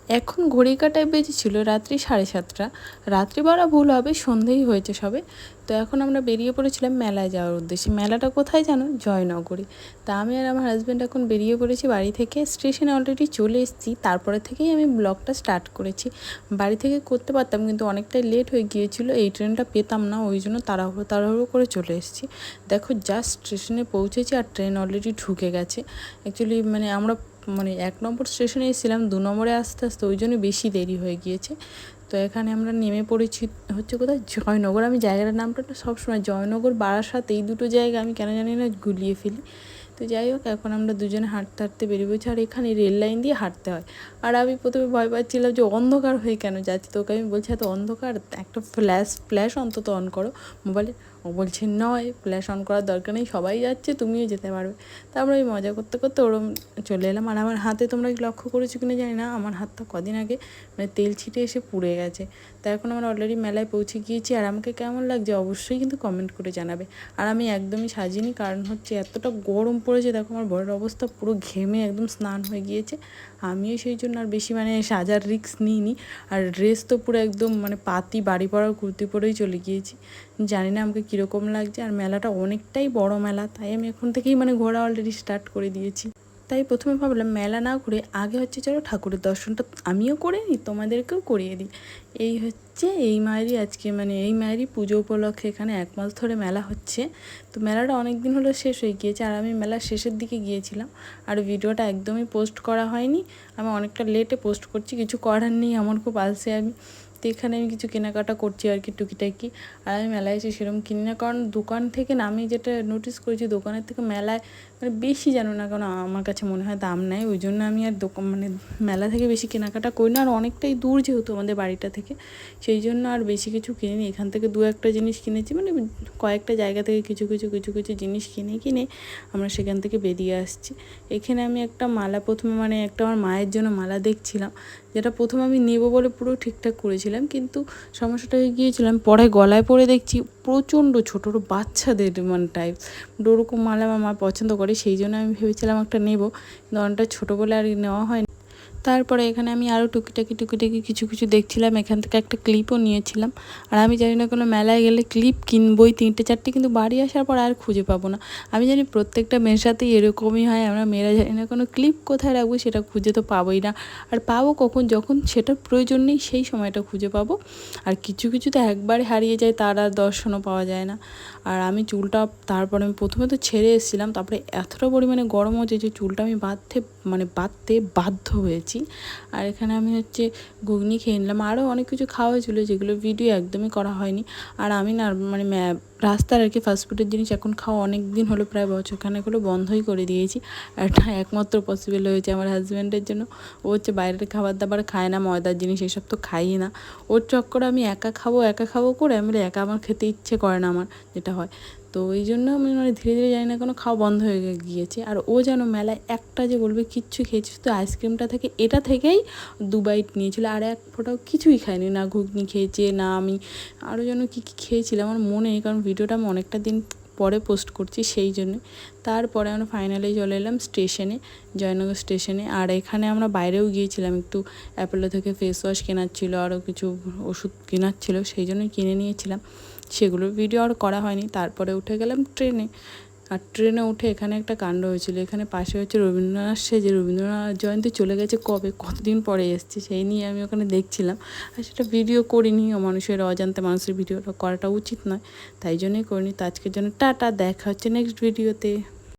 এখন ঘড়ি কাঁটায় বেজেছিল রাত্রি 7:30। রাত্রি বলা ভুল হবে, সন্ধেই হয়েছে সবে। তো এখন আমরা বেরিয়ে পড়েছিলাম মেলায় যাওয়ার উদ্দেশ্যে। মেলাটা কোথায় জানো? জয়নগরে। তা আমি আর আমার হাজব্যান্ড এখন বেরিয়ে পড়েছি বাড়ি থেকে। স্টেশনে অলরেডি চলে এসেছি, তারপরে থেকেই আমি ব্লগটা স্টার্ট করেছি। বাড়ি থেকে করতে পারতাম, কিন্তু অনেকটাই লেট হয়ে গিয়েছিল, এই ট্রেনটা পেতাম না, ওই জন্য তাড়াহুড়ো করে চলে এসেছি। দেখো জাস্ট স্টেশনে পৌঁছেছি আর ট্রেন অলরেডি ঢুকে গেছে। অ্যাকচুয়ালি আমরা 1 নম্বর স্টেশনে এসেছিলাম, 2 নম্বরে আস্তে আস্তে ওই জন্য বেশি দেরি হয়ে গিয়েছে। তো এখানে আমরা নেমে পড়েছি হচ্ছে কোথায়, জয়নগর। আমি জায়গাটার নামটা সবসময় জয়নগর বারাসাত এই দুটো জায়গা আমি কেন জানি না গুলিয়ে ফেলি। তো যাই হোক, এখন আমরা দুজনে হাঁটতে হাঁটতে বেরিয়ে পড়ছি। আর এখানে রেল লাইন দিয়ে হাঁটতে হয়। আর আমি প্রথমে ভয় পাচ্ছিলাম যে অন্ধকার হয়ে কেন যাচ্ছি, তোকে আমি বলছি এত অন্ধকার, একটা ফ্ল্যাশ অন্তত অন করো মোবাইলে। ও বলছে নয়, ফ্ল্যাশ অন করার দরকার নেই, সবাই যাচ্ছে, তুমিও যেতে পারবে। তারপরে আমি মজা করতে করতে ওরম চলে এলাম। আর আমার হাতে তোমরা লক্ষ্য করেছো কিনা জানি না, আমার হাতটা কদিন আগে তেল ছিটে এসে পুড়ে গেছে। তা এখন আমরা অলরেডি মেলায় পৌঁছে গিয়েছি। আর আমাকে কেমন লাগছে অবশ্যই কিন্তু কমেন্ট করে জানাবে। আর আমি একদমই সাজিনি, কারণ হচ্ছে এতটা গরম পড়েছে। দেখো আমার বরের অবস্থা পুরো ঘেমে একদম স্নান হয়ে গিয়েছে। আমিও সেই জন্য আর বেশি সাজার রিস্ক নিইনি। আর ড্রেস তো পুরো একদম পাতি বাড়ি পড়ার কুর্তি পরেই চলে গিয়েছি। জানি না আমাকে কীরকম লাগছে। আর মেলাটা অনেকটাই বড় মেলা, তাই আমি এখন থেকেই ঘোরা অলরেডি স্টার্ট করে দিয়েছি। তাই প্রথমে ভাবলাম মেলা না ঘুরে আগে হচ্ছে চলো ঠাকুরের দর্শনটা আমিও করে নিই, তোমাদেরকেও করিয়ে দিই। এই হচ্ছে এই মায়েরই আজকে এই মায়েরই পুজো উপলক্ষে এখানে 1 মাস ধরে মেলা হচ্ছে। তো মেলাটা অনেক দিন হলো শেষ হয়ে গিয়েছে, আর আমি মেলার শেষের দিকে গিয়েছিলাম। আর ভিডিওটা একদমই পোস্ট করা হয়নি, আমি অনেকটা লেটে পোস্ট করছি, কিছু করার নেই, আমার খুব আলসে আমি। তো এখানে আমি কিছু কেনাকাটা করছি আর কি, টুকিটাকি। আর আমি মেলায় এসে সেরকম কিনি না, কারণ দোকান থেকে না, আমি যেটা নোটিস করেছি দোকানের থেকে মেলায় বেশি জানো না, কারণ আমার কাছে মনে হয় দাম নেয়, ওই জন্য আমি আর মেলা থেকে বেশি কেনাকাটা করি না। আর অনেকটাই দূর যেহেতু আমাদের বাড়িটা থেকে, সেই জন্য আর বেশি কিছু কিনিনি। এখান থেকে 2-1টা জিনিস কিনেছি, কয়েকটা জায়গা থেকে কিছু কিছু জিনিস কিনে আমরা সেখান থেকে বেরিয়ে আসছি। এখানে আমি একটা মালা প্রথমে একটা আমার মায়ের জন্য মালা দেখছিলাম, যেটা প্রথমে আমি নেবো বলে পুরো ঠিকঠাক করেছিলাম, কিন্তু সমস্যাটা হয়ে গিয়েছিলাম পরে গলায় পরে দেখছি প্রচণ্ড ছোটো বাচ্চাদের টাইপ। ওরকম মালা আমার মা পছন্দ করে, সেই জন্য আমি ভেবেছিলাম একটা নেবো, কিন্তু অনেকটা ছোটো বলে আর নেওয়া হয়। তারপরে এখানে আমি আরও টুকিটাকি কিছু দেখছিলাম, এখান থেকে একটা ক্লিপও নিয়েছিলাম। আর আমি জানি না কোনো মেলায় গেলে ক্লিপ কিনবই 3-4টে, কিন্তু বাড়ি আসার পর আর খুঁজে পাবো না। আমি জানি প্রত্যেকটা মেয়ের সাথেই এরকমই হয়, আমরা মেয়েরা জানি না কোনো ক্লিপ কোথায় রাখবো, সেটা খুঁজে তো পাবোই না। আর পাবো কখন, যখন সেটার প্রয়োজন নেই সেই সময়টা খুঁজে পাবো। আর কিছু তো একবারে হারিয়ে যায়, তার আর দর্শনও পাওয়া যায় না। আর আমি চুলটা তারপরে আমি প্রথমে তো ছেড়ে এসেছিলাম, তারপরে এতটা পরিমাণে গরম হচ্ছে যে চুলটা আমি বাঁধতে বাধ্য হয়েছি। আর এখানে আমি ঘুগনি খেয়ে নিলাম, আরও অনেক কিছু খাওয়া হয়েছিলো যেগুলো ভিডিও একদমই করা হয়নি। আর আমি না রাস্তার আর কি ফাস্টফুডের জিনিস এখন খাওয়া অনেক দিন হলো, প্রায় বছরখানেক হলো বন্ধই করে দিয়েছি। আর এটা একমাত্র পসিবল হয়েছে আমার হাজব্যান্ডের জন্য। ও বাইরের খাবার দাবার খায় না, ময়দার জিনিস এসব তো খাই না। ওর চক্করে আমি একা খাবো করে একা আমার খেতে ইচ্ছে করে না আমার, যেটা হয়। তো ওই জন্য আমি ধীরে ধীরে জানি না কোনো খাওয়া বন্ধ হয়ে গিয়েছে। আর ও যেন মেলায় একটা যে বলবে কিচ্ছু খেয়েছিস, তো আইসক্রিমটা থেকে এটা থেকেই 2 বাইট নিয়েছিল, আর এক ফোঁটাও কিছুই খায়নি, না ঘুগনি খেয়েছে না আমি আরও যেন কী খেয়েছিলাম আমার মনে নেই, কারণ ভিডিওটা আমি অনেকটা দিন পরে পোস্ট করছি সেই জন্যে। তারপরে আমরা ফাইনালি চলে এলাম স্টেশনে, জয়নগর স্টেশনে। আর এখানে আমরা বাইরেও গিয়েছিলাম, একটু অ্যাপোলো থেকে ফেস ওয়াশ কেনার ছিল, আরও কিছু ওষুধ কেনার ছিল, সেই জন্য কিনে নিয়েছিলাম। সেগুলোর ভিডিও আর করা হয়নি। তারপরে উঠে গেলাম ট্রেনে। আর ট্রেনে উঠে এখানে একটা কাণ্ড হয়েছিল, এখানে পাশে রবীন্দ্রনাথ সেজে, রবীন্দ্রনাথ জয়ন্তী চলে গেছে কতদিন পরে এসছে, সেই নিয়ে আমি ওখানে দেখছিলাম। আর সেটা ভিডিও করিনি, মানুষের অজান্তে মানুষের ভিডিওটা করাটা উচিত নয়, তাই জন্যই করিনি। তো আজকের জন্য টাটা, দেখা হচ্ছে নেক্সট ভিডিওতে।